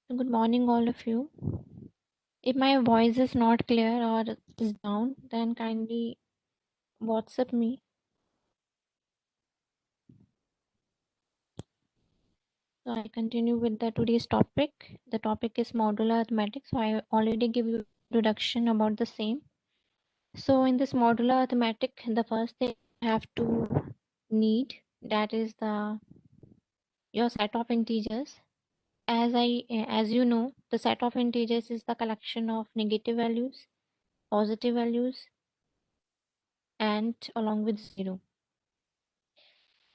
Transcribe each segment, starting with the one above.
Good morning, all of you. If my voice is not clear or is down, then kindly WhatsApp me. So I continue with the today's topic. The topic is modular arithmetic. So I already give you introduction about the same. So in this modular arithmetic, the first thing you have to need, that is your set of integers. As you know, the set of integers is the collection of negative values, positive values, and along with zero.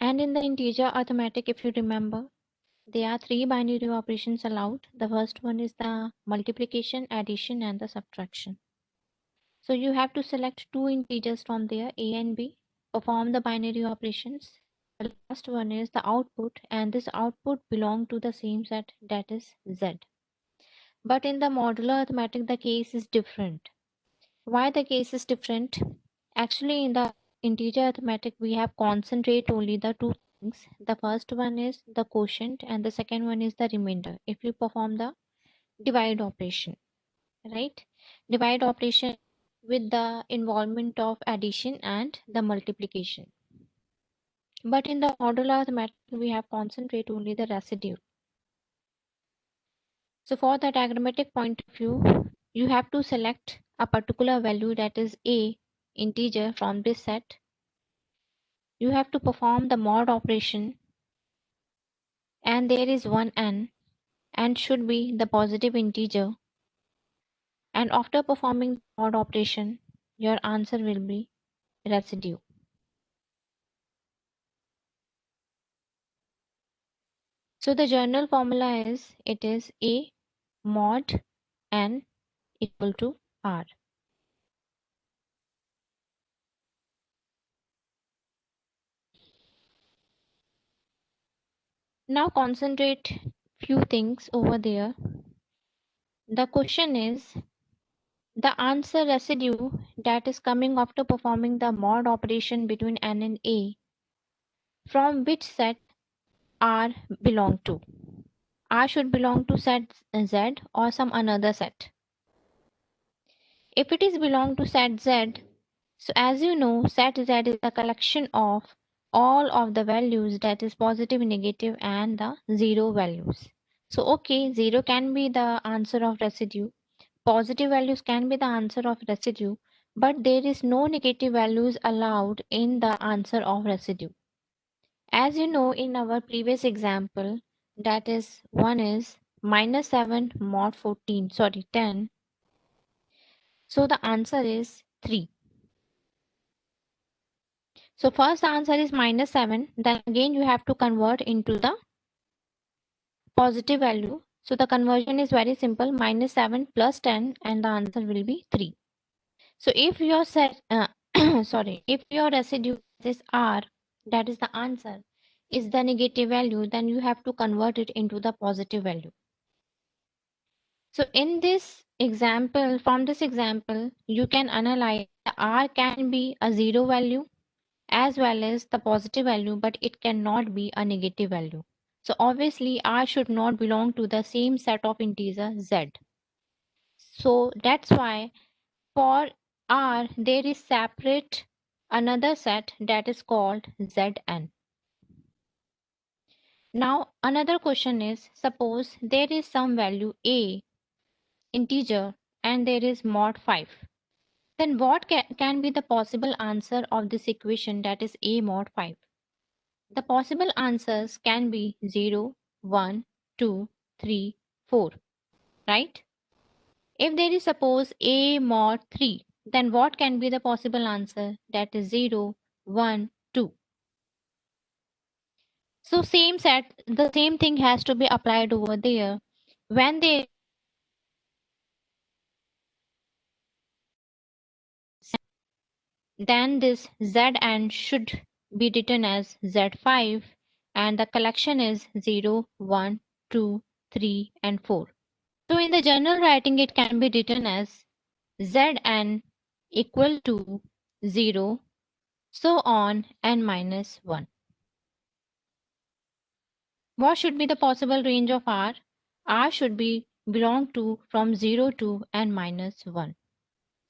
And in the integer arithmetic, if you remember, there are three binary operations allowed. The first one is the multiplication, addition, and the subtraction. So you have to select two integers from there, a and b, perform the binary operations. The last one is the output, and this output belong to the same set, that is z. But in the modular arithmetic, the case is different. Why the case is different? Actually, in the integer arithmetic, we have concentrate only the two things. The first one is the quotient and the second one is the remainder. If you perform the divide operation, right? Divide operation with the involvement of addition and the multiplication. But in the modular arithmetic, we have concentrate only the residue. So for the diagrammatic point of view, you have to select a particular value, that is a integer, from this set. You have to perform the mod operation, and there is one n and should be the positive integer, and after performing the mod operation your answer will be residue. So the general formula is, it is a mod n equal to r. Now concentrate few things over there. The question is, the answer residue that is coming after performing the mod operation between n and a, from which set r belong to. R should belong to set Z or some another set. If it is belong to set Z, so as you know, set Z is the collection of all of the values, that is positive, negative, and the zero values. So okay, zero can be the answer of residue, positive values can be the answer of residue, but there is no negative values allowed in the answer of residue. As you know, in our previous example, that is one is minus 7 mod 10. So the answer is 3. So first answer is minus 7. Then again you have to convert into the positive value. So the conversion is very simple, minus 7 plus 10, and the answer will be 3. So if your set, if your residue is R, that is the answer, is the negative value, then you have to convert it into the positive value. So in this example, from this example, you can analyze the R can be a zero value as well as the positive value, but it cannot be a negative value. So obviously R should not belong to the same set of integer Z. So that's why for R there is separate another set that is called Zn. Now another question is, suppose there is some value A integer and there is mod 5. Then what can be the possible answer of this equation, that is a mod 5? The possible answers can be 0, 1, 2, 3, 4, right? If there is suppose a mod 3, then what can be the possible answer, that is 0, 1, 2. So same set, the same thing has to be applied over there. When they, then this Zn should be written as Z5, and the collection is 0, 1, 2, 3, and 4. So in the general writing, it can be written as Zn equal to 0, so on, n minus 1. What should be the possible range of R? R should be belong to from 0 to n minus 1.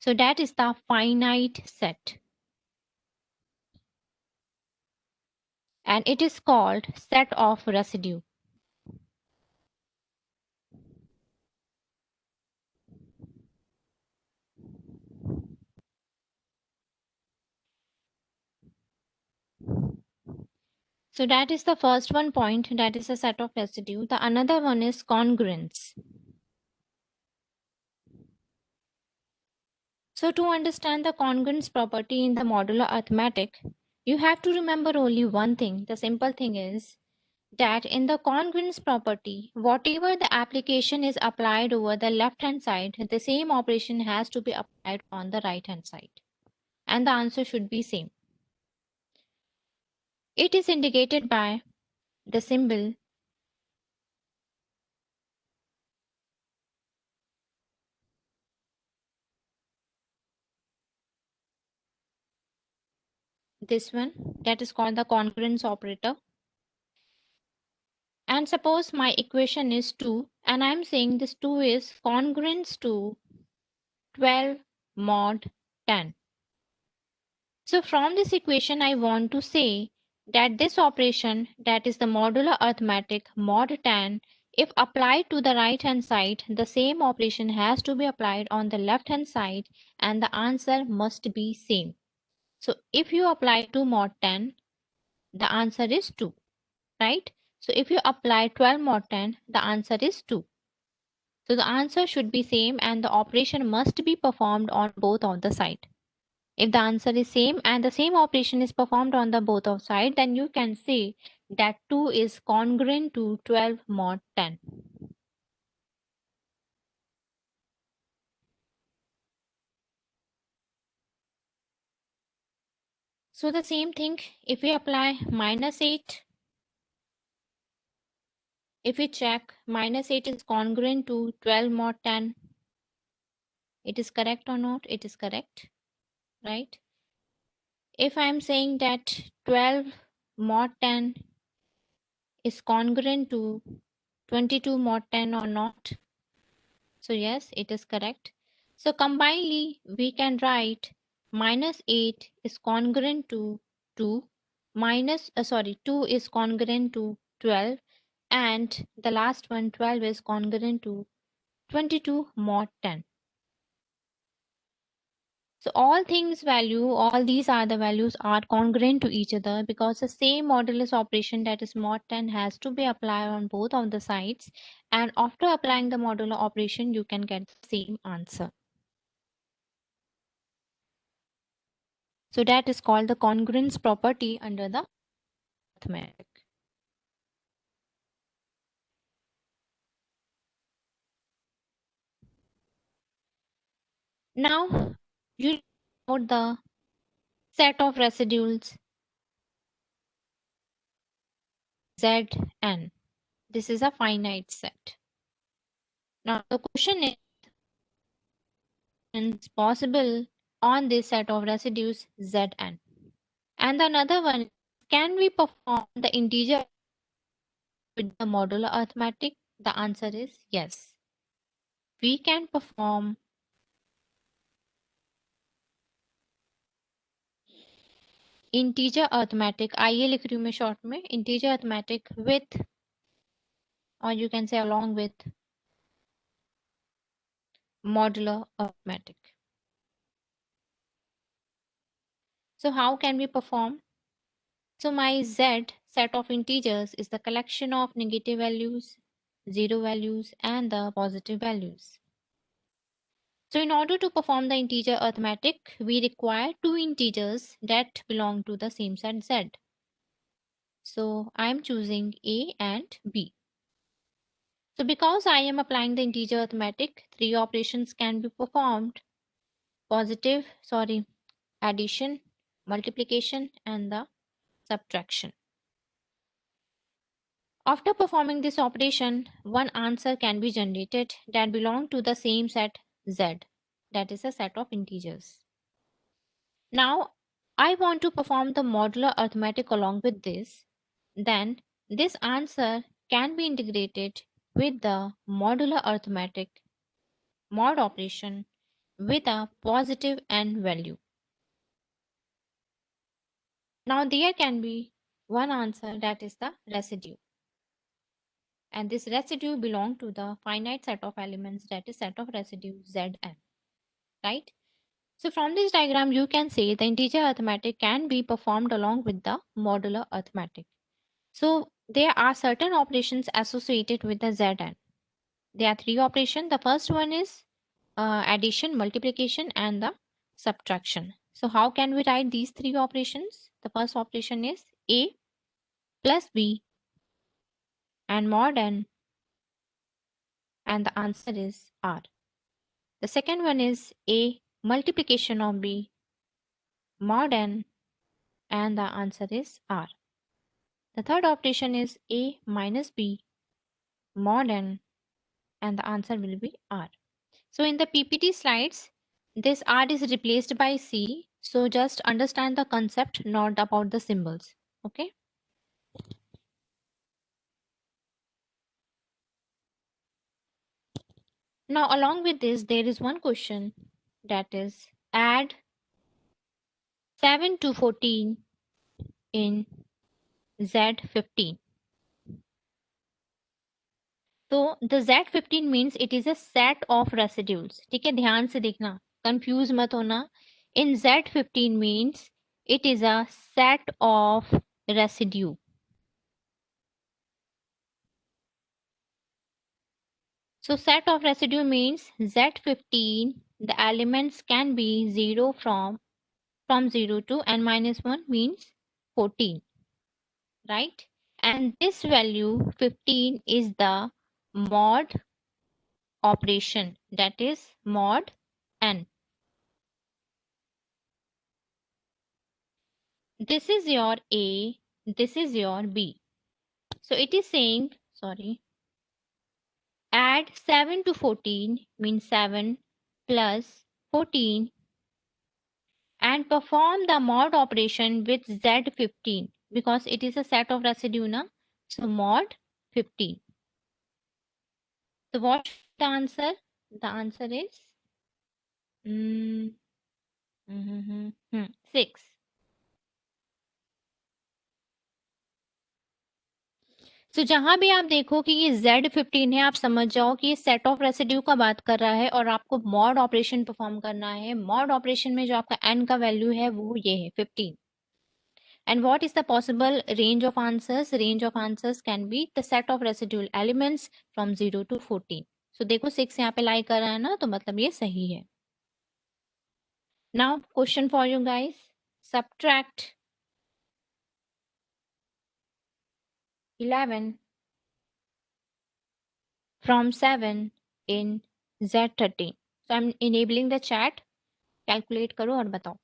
So that is the finite set. And it is called set of residue. So that is the first one point, that is a set of residue. The another one is congruence. So to understand the congruence property in the modular arithmetic, you have to remember only one thing. The simple thing is that in the congruence property, whatever the application is applied over the left hand side, the same operation has to be applied on the right hand side. And the answer should be same. It is indicated by the symbol this one, that is called the congruence operator. And suppose my equation is 2 and I'm saying this 2 is congruence to 12 mod 10. So from this equation I want to say that this operation, that is the modular arithmetic mod 10, if applied to the right hand side, the same operation has to be applied on the left hand side and the answer must be same. So if you apply 2 mod 10, the answer is 2, right? So if you apply 12 mod 10, the answer is 2. So the answer should be same and the operation must be performed on both of the side. If the answer is same and the same operation is performed on the both of side, then you can say that 2 is congruent to 12 mod 10. So the same thing, if we apply minus 8, if we check minus 8 is congruent to 12 mod 10, it is correct or not? It is correct, right? If I am saying that 12 mod 10 is congruent to 22 mod 10 or not? So yes, it is correct. So combinedly, we can write minus 8 is congruent to 2, 2 is congruent to 12, and the last one 12 is congruent to 22 mod 10. So all these are the values are congruent to each other because the same modulus operation, that is mod 10, has to be applied on both of the sides, and after applying the modular operation you can get the same answer. So that is called the congruence property under the arithmetic. Now you know the set of residuals Zn. This is a finite set. Now the question is possible on this set of residues Zn. And another one, can we perform the integer with the modular arithmetic? The answer is yes. We can perform integer arithmetic. आइए लिख रही हूँ मैं short में integer arithmetic with, or you can say along with, modular arithmetic. So how can we perform? So my Z set of integers is the collection of negative values, zero values, and the positive values. So in order to perform the integer arithmetic, we require two integers that belong to the same set Z. So I am choosing A and B. So because I am applying the integer arithmetic, three operations can be performed: addition, multiplication, and the subtraction. After performing this operation, one answer can be generated that belong to the same set Z, that is a set of integers. Now, I want to perform the modular arithmetic along with this. Then this answer can be integrated with the modular arithmetic mod operation with a positive n value. Now there can be one answer, that is the residue. And this residue belong to the finite set of elements, that is set of residue Zn, right? So from this diagram, you can say the integer arithmetic can be performed along with the modular arithmetic. So there are certain operations associated with the Zn. There are three operations. The first one is addition, multiplication, and the subtraction. So how can we write these three operations? The first operation is A plus B and mod n, and the answer is R. The second one is A multiplication of B mod n, and the answer is R. The third operation is A minus B mod n, and the answer will be R. So in the PPT slides, this R is replaced by C. So just understand the concept, not about the symbols. Okay. Now along with this, there is one question, that is add 7 to 14 in Z15. तो the Z15 means it is a set of residues. ठीक है, ध्यान से देखना, confuse मत होना. In Z15 means it is a set of residue. So set of residue means Z15, the elements can be 0 from 0 to n minus 1 means 14, right? And this value 15 is the mod operation, that is mod n. This is your A, this is your B. So it is saying, add 7 to 14 means 7 plus 14 and perform the mod operation with Z15 because it is a set of residue na. So mod 15. So what's the answer? The answer is 6. तो जहां भी आप देखो कि ये Z15 है, आप समझ जाओ कि ये सेट ऑफ रेसिड्यू का बात कर रहा है और आपको मॉड ऑपरेशन परफॉर्म करना है. मॉड ऑपरेशन में जो आपका n का वैल्यू है वो ये है 15. And what is the possible range of answers? Range of answers can be the set of residual elements from 0 to 14. So देखो 6 यहाँ पे लाई कर रहा है ना, तो मतलब ये सही है. Now question for you guys. Subtract 11 from 7 in Z13. So I'm enabling the chat. Calculate करो और बताओ.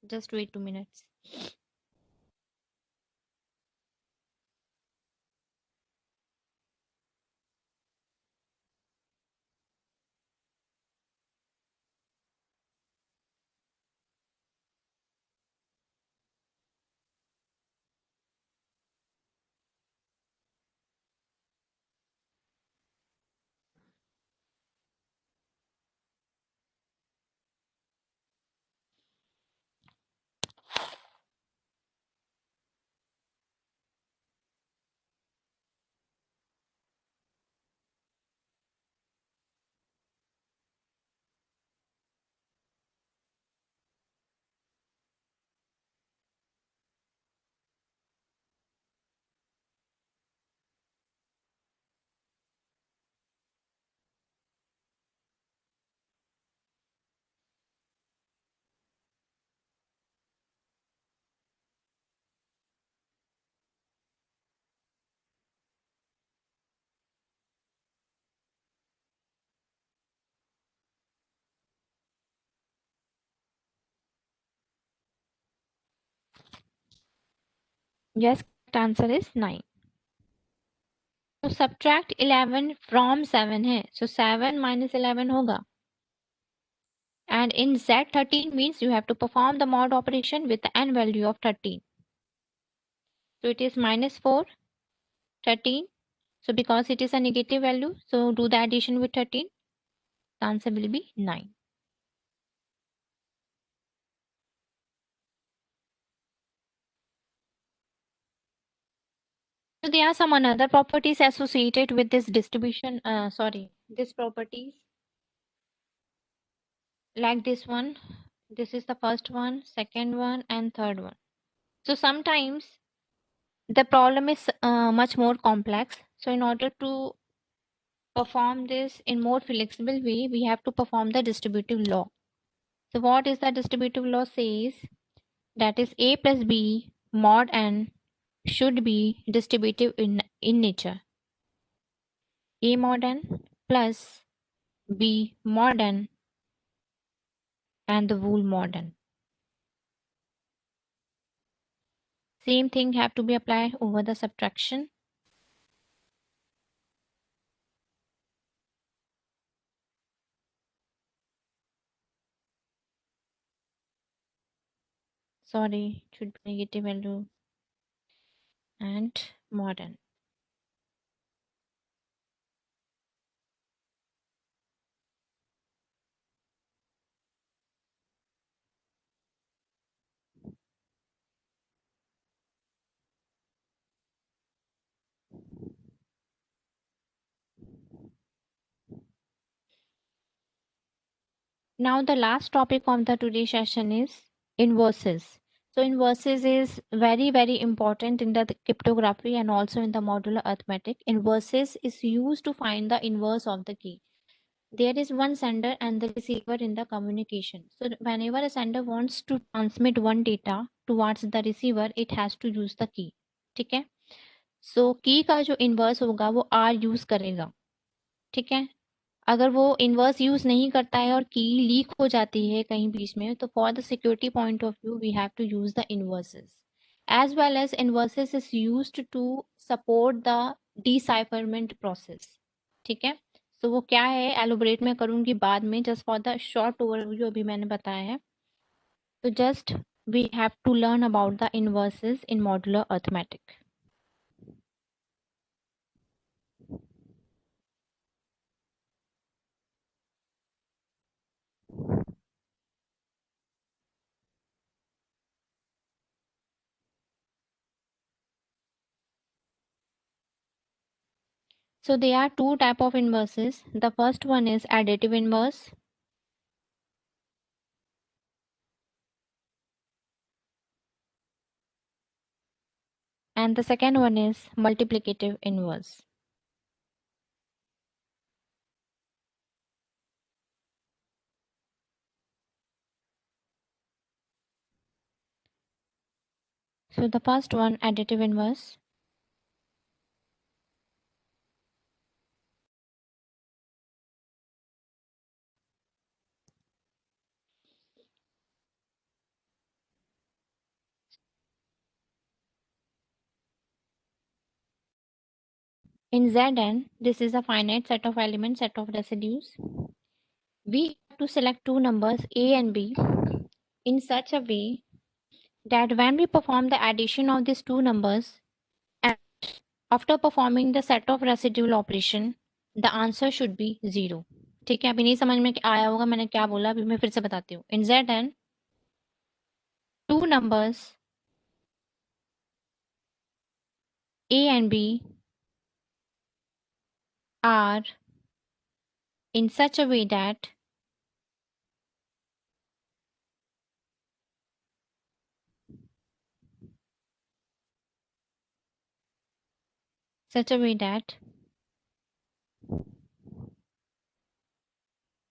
Just wait 2 minutes. Yes, correct answer is 9. So subtract 11 from 7 है. So 7 minus 11 होगा. And in Z13 means you have to perform the mod operation with the n value of 13. So it is minus 4, 13. So because it is a negative value, so do the addition with 13. The answer will be 9. So there are some another properties associated with this distribution, this properties, like this one. This is the first one, second one, and third one. So sometimes the problem is much more complex. So in order to perform this in more flexible way, we have to perform the distributive law. So what is the distributive law says? That is A plus B mod n should be distributive in nature. A mod n plus B mod n and the whole mod n. Same thing have to be applied over the subtraction. Sorry, it should be negative value and mod n. Now the last topic of the today's session is inverses. So inverses is very important in the cryptography and also in the modular arithmetic. Inverses is used to find the inverse of the key. There is one sender and the receiver in the communication. So whenever a sender wants to transmit one data towards the receiver, it has to use the key. ठीक है? So key का जो inverse होगा वो R use करेगा. ठीक है? अगर वो इन्वर्स यूज नहीं करता है और की लीक हो जाती है कहीं बीच में, तो for the security point of view we have to use the inverses as well as inverses is used to support the decipherment process. ठीक है, तो वो क्या है एलोबरेट में करूंगी बाद में, just for the short overview अभी मैंने बताया है. तो just we have to learn about the inverses in modular arithmetic. So there are two type of inverses. The first one is additive inverse and the second one is multiplicative inverse. So the first one, additive inverse. In Zn, this is a finite set of elements, set of residues. We have to select two numbers a and b in such a way that when we perform the addition of these two numbers, and after performing the set of residual operation, the answer should be 0. ठीक है, अभी नहीं समझ में आया होगा मैंने क्या बोला, अभी मैं फिर से बताती हूँ. In Zn, two numbers a and b are in such a way that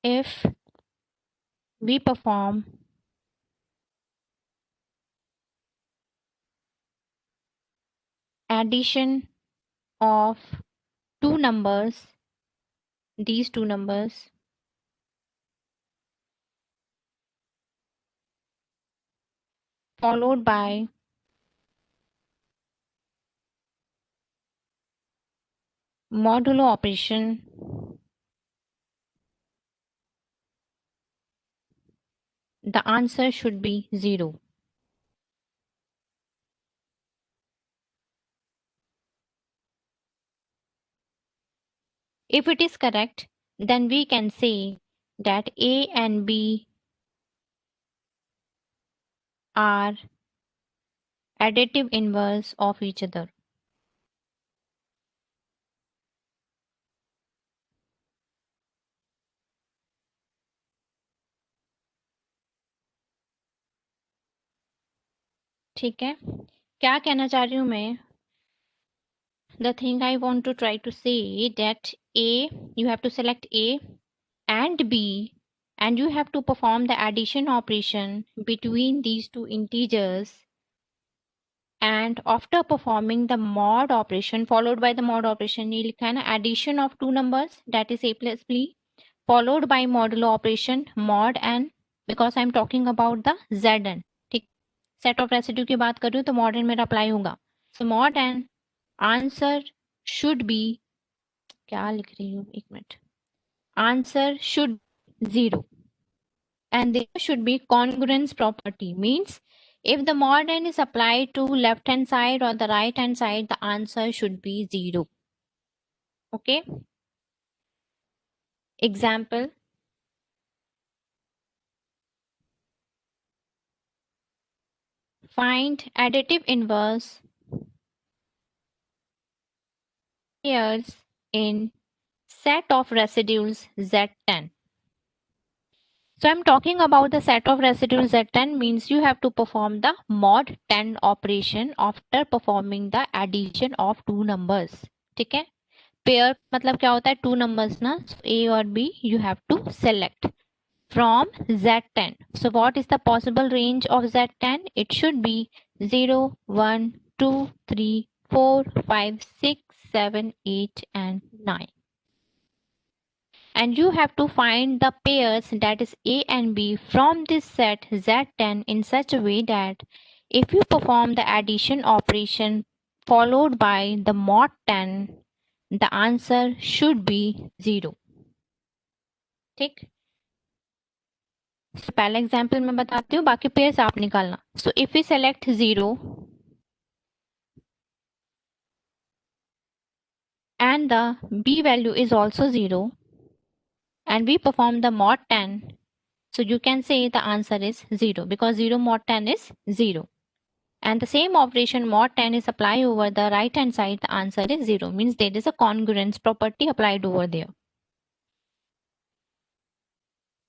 if we perform addition of two numbers, these two numbers, followed by modulo operation, the answer should be 0. If it is correct, then we can say that A and B are additive inverse of each other. ठीक है, क्या कहना चाह रही हूँ मैं? The thing I want to try to say that A, you have to select A and B, and you have to perform the addition operation between these two integers, and after performing the mod operation followed by the mod operation, ये लिखा है ना, addition of two numbers, that is A plus B, followed by modulo operation mod n, because I am talking about the Zn. ठीक, set of residue की बात कर रही हूँ तो mod n मेरा अप्लाई होगा. So mod n answer should be, क्या लिख रही हूँ, एक minute, answer should 0, and there should be congruence property, means if the mod n is applied to left hand side or the right hand side, the answer should be 0. Okay, example, find additive inverse pairs in set of residuals Z10. So I'm talking about the set of residuals Z10, means you have to perform the mod 10 operation after performing the addition of two numbers. ठीक है, pair मतलब क्या होता है, two numbers ना, A और B you have to select from Z10. So what is the possible range of Z10? It should be 0, 1, 2, 3, 4, 5, 6, 7, 8 and 9. And you have to find the pairs, that is A and B, from this set Z10 in such a way that if you perform the addition operation followed by the mod 10, the answer should be 0. ठीक, so पहला example मैं बताती हूँ, बाकी pairs आप निकालना. So if we select 0 and the B value is also 0, and we perform the mod 10, so you can say the answer is 0, because 0 mod 10 is 0. And the same operation mod 10 is applied over the right hand side, the answer is 0, means there is a congruence property applied over there.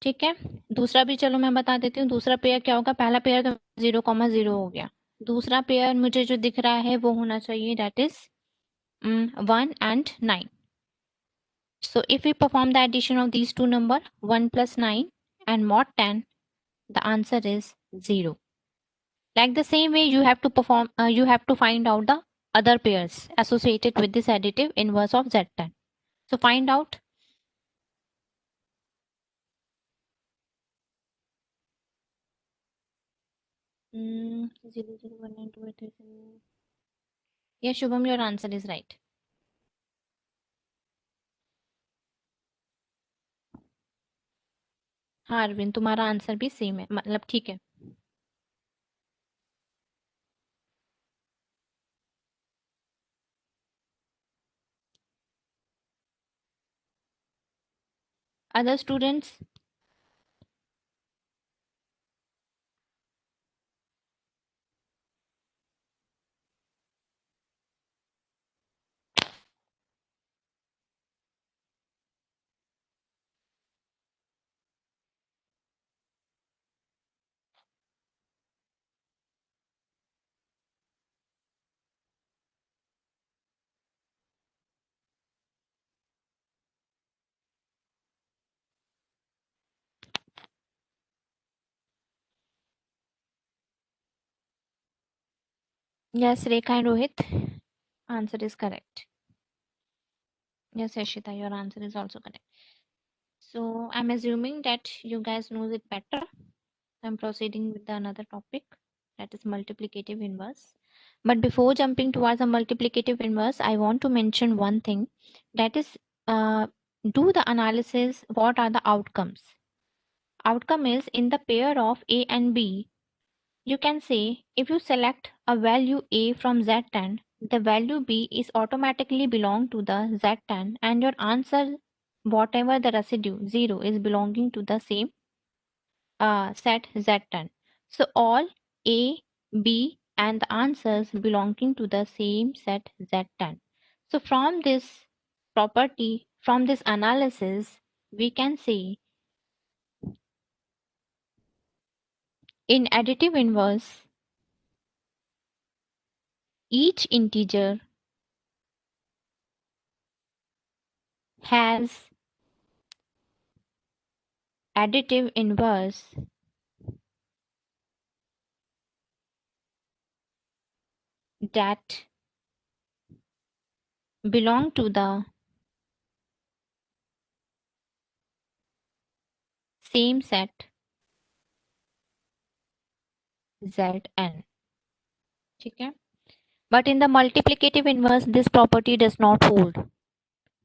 ठीक है, दूसरा भी चलो मैं बता देती हूँ. दूसरा पेयर क्या होगा, पहला पेयर तो 0,0 हो गया. दूसरा पेयर मुझे जो दिख रहा है वो होना चाहिए, that is 1 and 9. So if we perform the addition of these two numbers, 1 plus 9 and mod 10, the answer is 0. Like the same way, you have to perform, you have to find out the other pairs associated with this additive inverse of Z10. So find out. Mm, 0, 0, 1, 9, 2, 8, 3, 7. Yes, Shubham, your answer is right. हाँ अरविंद, तुम्हारा answer भी same है, मतलब ठीक है. Other students? Yes, Rekha and Rohit. Answer is correct. Yes, Ashita, your answer is also correct. So I'm assuming that you guys know it better. I'm proceeding with the another topic, that is multiplicative inverse. But before jumping towards the multiplicative inverse, I want to mention one thing, that is, do the analysis. What are the outcomes? Outcome is in the pair of A and B. You can say if you select a value A from Z10, the value b is automatically belong to the Z10, and your answer, whatever the residue 0, is belonging to the same set Z10. So all A, B and the answers belonging to the same set Z10. So from this property, from this analysis, we can say in additive inverse, each integer has additive inverse that belong to the same set Zn. ठीक है? But in the multiplicative inverse, this property does not hold.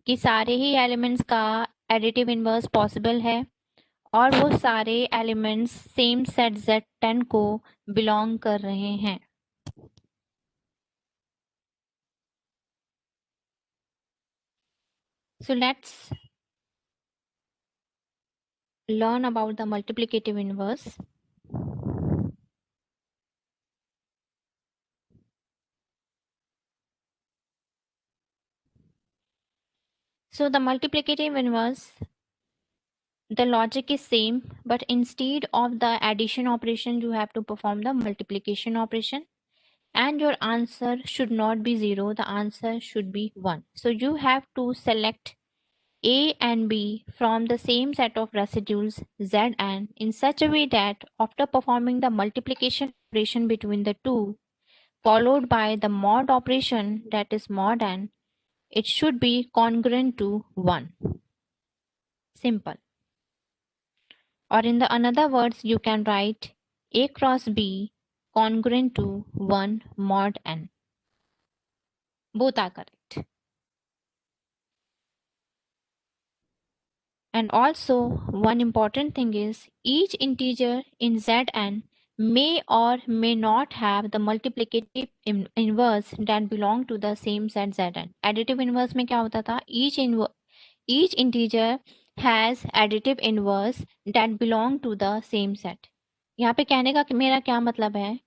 कि सारे ही elements का additive inverse possible है और वो सारे elements same set Z10 को बिलोंग कर रहे हैं. So let's learn about the multiplicative inverse. So the multiplicative inverse, the logic is same, but instead of the addition operation, you have to perform the multiplication operation, and your answer should not be 0, the answer should be 1. So you have to select A and B from the same set of residuals Zn in such a way that after performing the multiplication operation between the two, followed by the mod operation, that is mod n, it should be congruent to 1. Simple. Or in the another words, you can write A cross B congruent to 1 mod n. Both are correct. And also, one important thing is each integer in Zn may or may not have the multiplicative inverse that belong to the same set Zn. Additive inverse में क्या होता था? Each integer has additive inverse that belong to the same set. यहाँ पे कहने का मेरा क्या मतलब है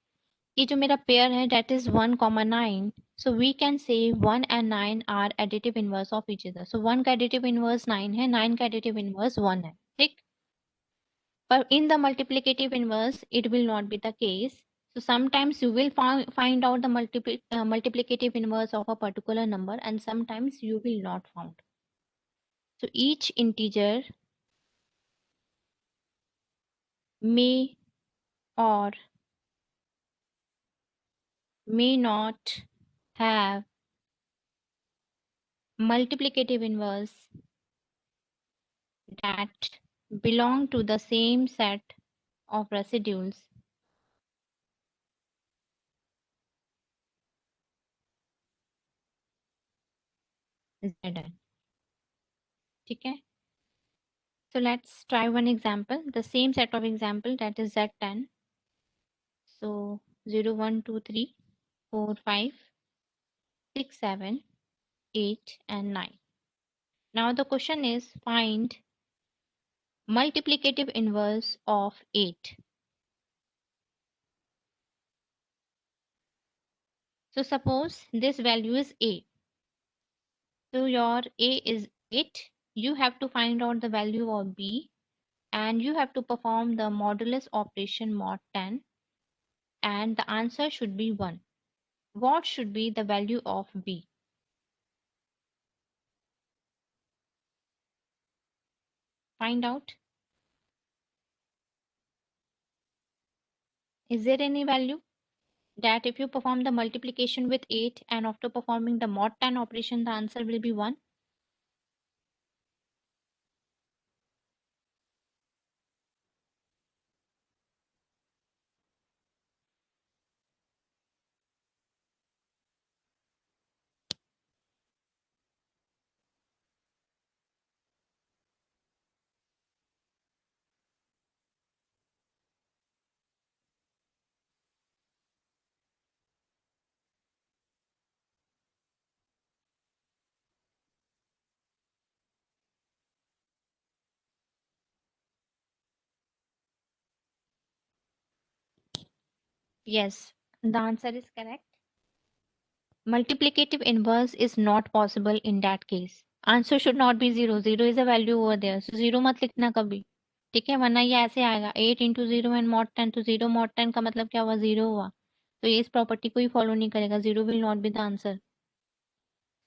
कि जो मेरा पेयर है that is 1,9, so we can say 1 and 9 are additive inverse of each other. So 1 का additive inverse 9 है, 9 का additive inverse 1 है, ठीक? But in the multiplicative inverse, it will not be the case. So sometimes you will find out the multiplicative inverse of a particular number, and sometimes you will not found. So each integer may or may not have multiplicative inverse that belong to the same set of residuals Zn. ठीक है? So let's try one example, the same set of example, that is Z10. So 0, 1, 2, 3, 4, 5, 6, 7, 8 and 9. Now the question is find multiplicative inverse of 8. So suppose this value is A. So your A is 8. You have to find out the value of B, and you have to perform the modulus operation mod 10, and the answer should be 1. What should be the value of B? Find out. Is there any value that if you perform the multiplication with 8 and after performing the mod 10 operation, the answer will be 1? Yes, the answer is correct. Multiplicative inverse is not possible in that case. Answer should not be 0. 0 is a value over there. So 0 मत लिखना कभी. ठीक है, वरना ये ऐसे आएगा 8 into 0 and mod 10. तो 0 mod 10 का मतलब क्या हुआ? 0 हुआ. तो ये इस प्रॉपर्टी को ही फॉलो नहीं करेगा. 0 will not be the answer.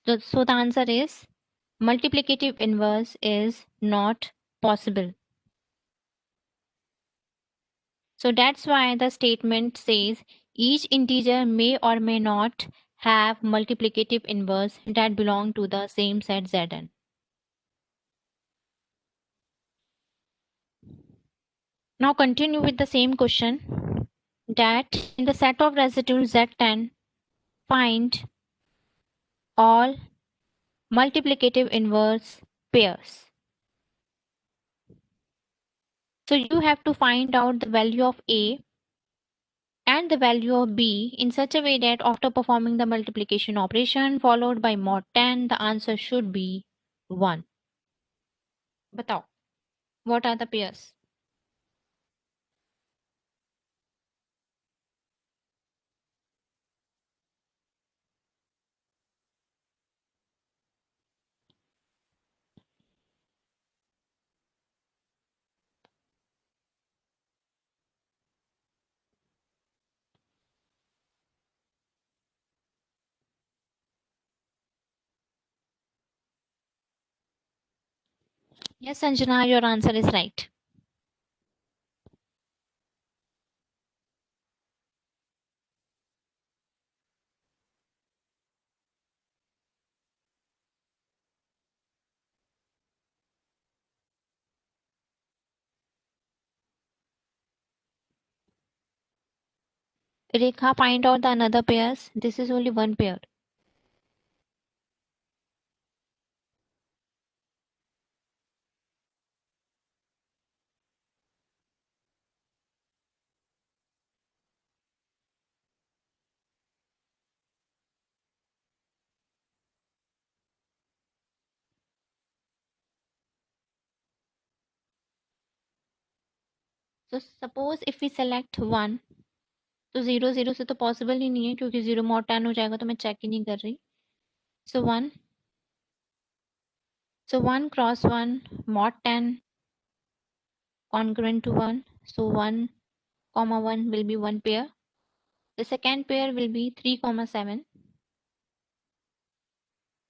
So the answer is multiplicative inverse is not possible. So that's why the statement says each integer may or may not have multiplicative inverse that belong to the same set Zn. Now continue with the same question, that in the set of residues Z10, find all multiplicative inverse pairs. So you have to find out the value of A and the value of B in such a way that after performing the multiplication operation followed by mod 10, the answer should be 1. Batao, what are the pairs? Yes, Sanjana, your answer is right. Rekha, find out the another pairs. This is only one pair. So suppose if we select 1, तो 0 0 से तो possible ही नहीं है क्योंकि 0 mod 10 हो जाएगा, तो मैं चेक ही नहीं कर रही. So 1, so 1 cross 1 mod 10 congruent to 1. So 1 comma 1 will be one pair. The second pair will be 3 comma 7,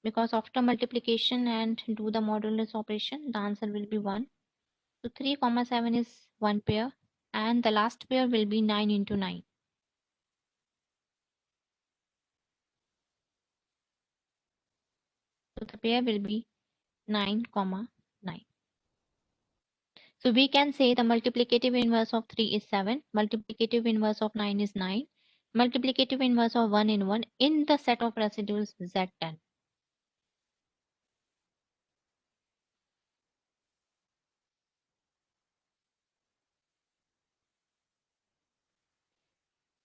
because after multiplication and do the modulus operation, the answer will be 1. So 3 comma 7 is one pair, and the last pair will be 9 into 9. So the pair will be 9 comma 9. So we can say the multiplicative inverse of 3 is 7, multiplicative inverse of 9 is 9, multiplicative inverse of 1 in 1 in the set of residues Z10.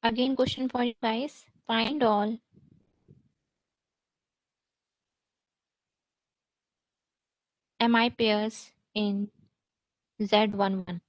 Again, question for you guys. Find all mi pairs in Z11.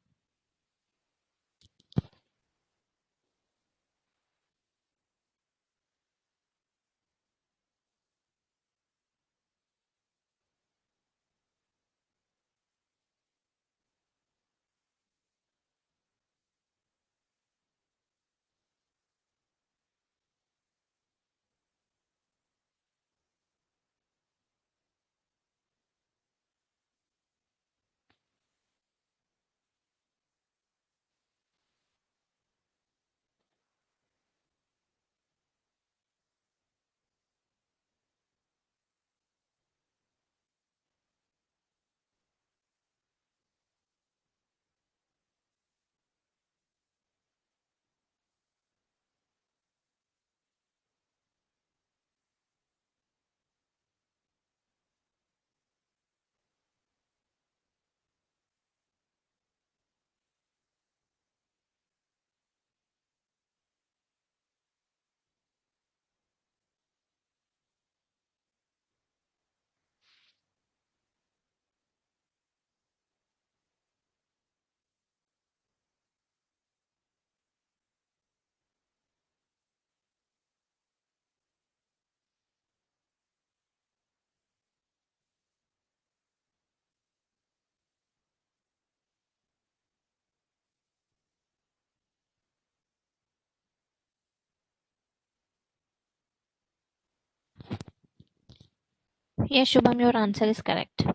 Yes, Shubham, your answer is correct.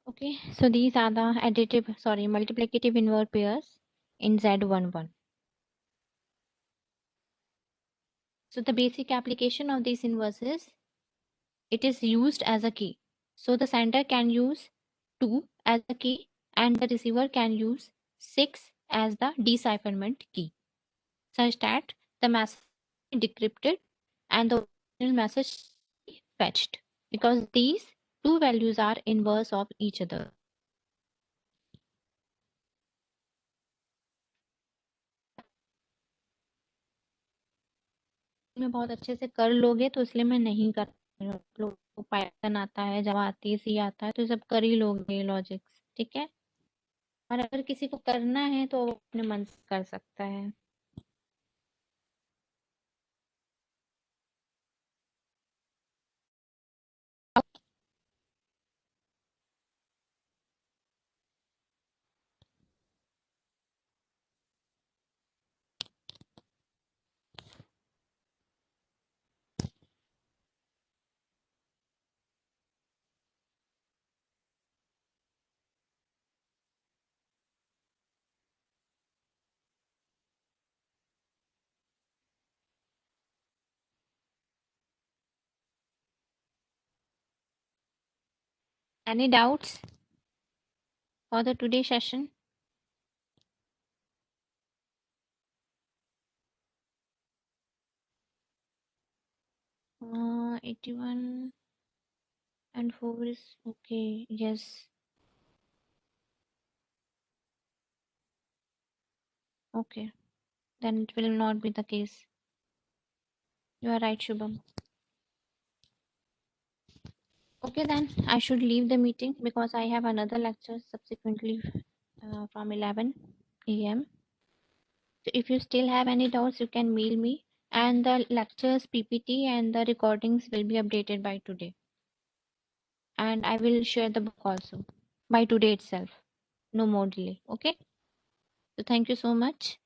Okay, so these are the multiplicative invert pairs in Z11. So the basic application of these inverses, it is used as a key. So the sender can use 2 as a key and the receiver can use 6 as the decipherment key, such that the message is decrypted and the original message is fetched, because these two values are inverse of each other. मैं बहुत अच्छे से कर लोगे तो इसलिए मैं नहीं कर रही हूँ। आप लोगों को पाइथन आता है, जावा आती है, सी आता है, तो ये सब कर ही लोगे लॉजिक्स, ठीक है। और अगर किसी को करना है तो वो अपने मन से कर सकता है। Any doubts for the today session? Uh, 81 and 4 is okay. Yes. Okay. Then it will not be the case. You are right, Shubham. Okay, then I should leave the meeting because I have another lecture subsequently from 11 a.m. So if you still have any doubts, you can mail me, and the lectures, PPT, and the recordings will be updated by today. And I will share the book also by today itself. No more delay. Okay. So thank you so much.